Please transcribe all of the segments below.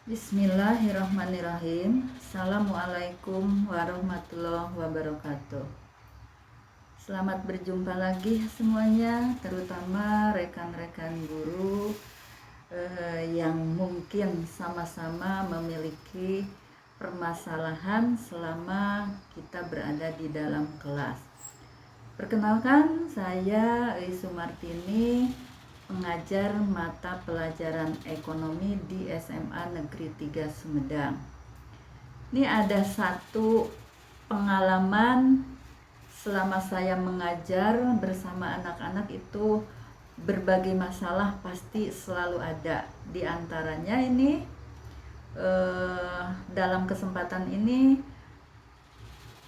Bismillahirrahmanirrahim. Assalamualaikum warahmatullahi wabarakatuh. Selamat berjumpa lagi semuanya, terutama rekan-rekan guru yang mungkin sama-sama memiliki permasalahan selama kita berada di dalam kelas. Perkenalkan, saya Sumartini, pengajar mata pelajaran ekonomi di SMA Negeri 3 Sumedang. Ini ada satu pengalaman selama saya mengajar bersama anak-anak, itu berbagai masalah pasti selalu ada. Di antaranya ini dalam kesempatan ini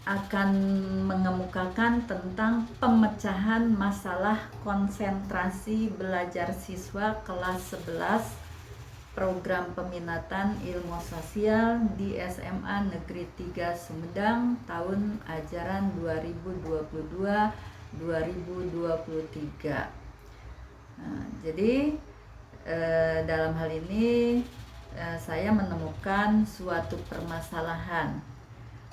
akan mengemukakan tentang pemecahan masalah konsentrasi belajar siswa kelas 11 program peminatan ilmu sosial di SMA Negeri 3 Sumedang tahun ajaran 2022-2023. Jadi dalam hal ini saya menemukan suatu permasalahan.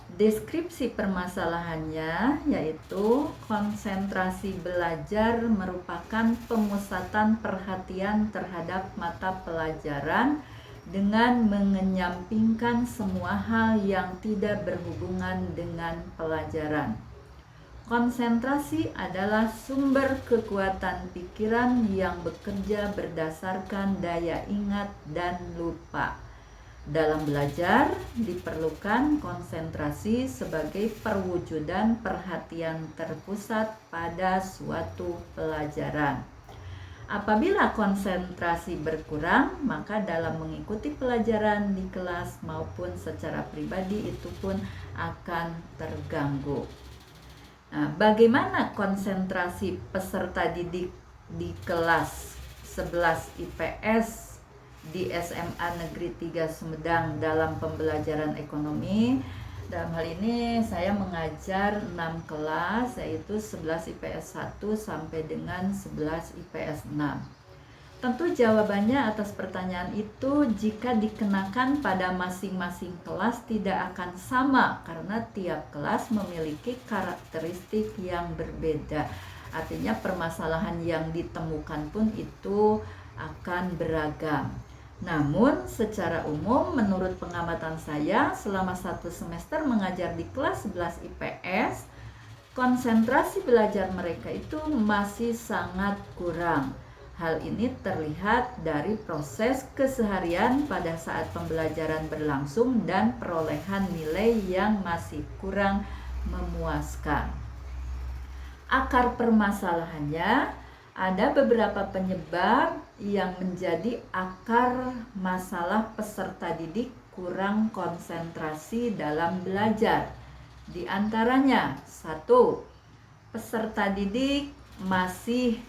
Deskripsi permasalahannya yaitu konsentrasi belajar merupakan pemusatan perhatian terhadap mata pelajaran dengan mengenyampingkan semua hal yang tidak berhubungan dengan pelajaran. Konsentrasi adalah sumber kekuatan pikiran yang bekerja berdasarkan daya ingat dan lupa. Dalam belajar, diperlukan konsentrasi sebagai perwujudan perhatian terpusat pada suatu pelajaran. Apabila konsentrasi berkurang, maka dalam mengikuti pelajaran di kelas maupun secara pribadi itu pun akan terganggu. Nah, bagaimana konsentrasi peserta didik di kelas 11 IPS di SMA Negeri 3 Sumedang dalam pembelajaran ekonomi? Dalam hal ini saya mengajar 6 kelas, yaitu 11 IPS 1 sampai dengan 11 IPS 6. Tentu jawabannya atas pertanyaan itu jika dikenakan pada masing-masing kelas tidak akan sama, karena tiap kelas memiliki karakteristik yang berbeda. Artinya permasalahan yang ditemukan pun itu akan beragam. Namun secara umum menurut pengamatan saya selama 1 semester mengajar di kelas 11 IPS, konsentrasi belajar mereka itu masih sangat kurang. Hal ini terlihat dari proses keseharian pada saat pembelajaran berlangsung dan perolehan nilai yang masih kurang memuaskan. Akar permasalahannya, ada beberapa penyebab yang menjadi akar masalah peserta didik kurang konsentrasi dalam belajar. Di antaranya, 1. Peserta didik masih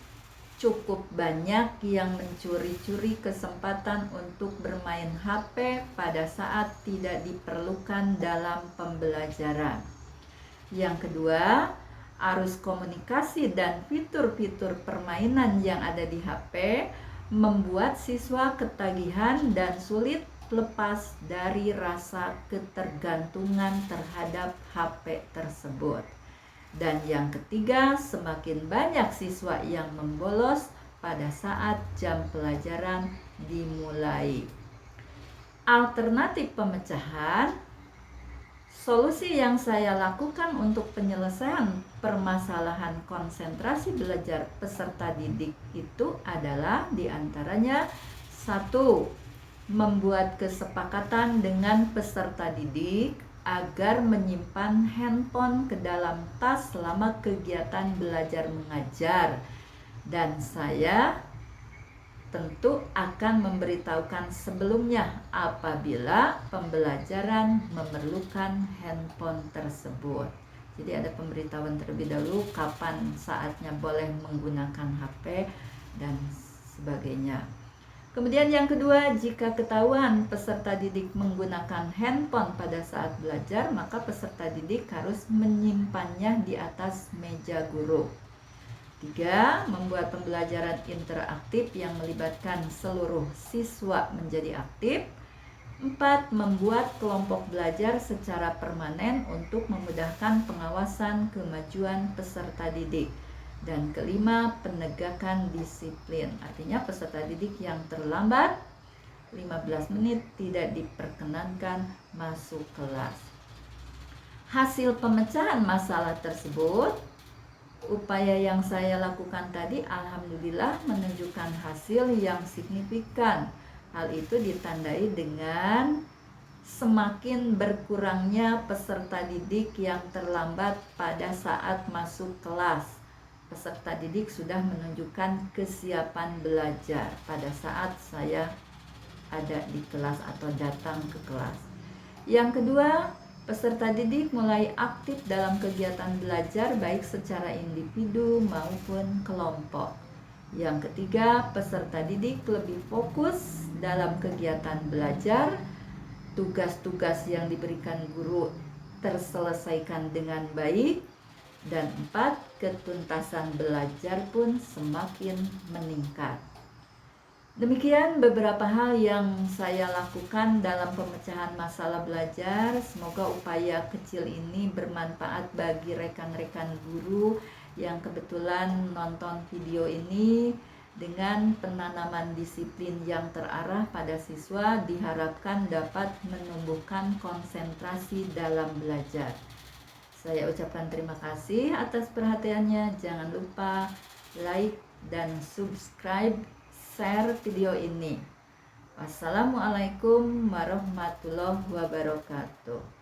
cukup banyak yang mencuri-curi kesempatan untuk bermain HP pada saat tidak diperlukan dalam pembelajaran. Yang kedua, arus komunikasi dan fitur-fitur permainan yang ada di HP membuat siswa ketagihan dan sulit lepas dari rasa ketergantungan terhadap HP tersebut. Dan yang ketiga, semakin banyak siswa yang membolos pada saat jam pelajaran dimulai. Alternatif pemecahan, solusi yang saya lakukan untuk penyelesaian permasalahan konsentrasi belajar peserta didik itu adalah diantaranya 1. Membuat kesepakatan dengan peserta didik agar menyimpan handphone ke dalam tas selama kegiatan belajar mengajar, dan saya tentu akan memberitahukan sebelumnya apabila pembelajaran memerlukan handphone tersebut. Jadi ada pemberitahuan terlebih dahulu kapan saatnya boleh menggunakan HP dan sebagainya. Kemudian yang kedua, jika ketahuan peserta didik menggunakan handphone pada saat belajar, maka peserta didik harus menyimpannya di atas meja guru. 3. Membuat pembelajaran interaktif yang melibatkan seluruh siswa menjadi aktif. 4. Membuat kelompok belajar secara permanen untuk memudahkan pengawasan kemajuan peserta didik. Dan kelima, penegakan disiplin. Artinya peserta didik yang terlambat 15 menit tidak diperkenankan masuk kelas. Hasil pemecahan masalah tersebut, upaya yang saya lakukan tadi alhamdulillah menunjukkan hasil yang signifikan. Hal itu ditandai dengan semakin berkurangnya peserta didik yang terlambat pada saat masuk kelas. Peserta didik sudah menunjukkan kesiapan belajar pada saat saya ada di kelas atau datang ke kelas. Yang kedua, peserta didik mulai aktif dalam kegiatan belajar baik secara individu maupun kelompok. Yang ketiga, peserta didik lebih fokus dalam kegiatan belajar. Tugas-tugas yang diberikan guru terselesaikan dengan baik. Dan 4, ketuntasan belajar pun semakin meningkat. Demikian beberapa hal yang saya lakukan dalam pemecahan masalah belajar. Semoga upaya kecil ini bermanfaat bagi rekan-rekan guru yang kebetulan nonton video ini. Dengan penanaman disiplin yang terarah pada siswa diharapkan dapat menumbuhkan konsentrasi dalam belajar. Saya ucapkan terima kasih atas perhatiannya. Jangan lupa like dan subscribe, share video ini. Wassalamualaikum warahmatullahi wabarakatuh.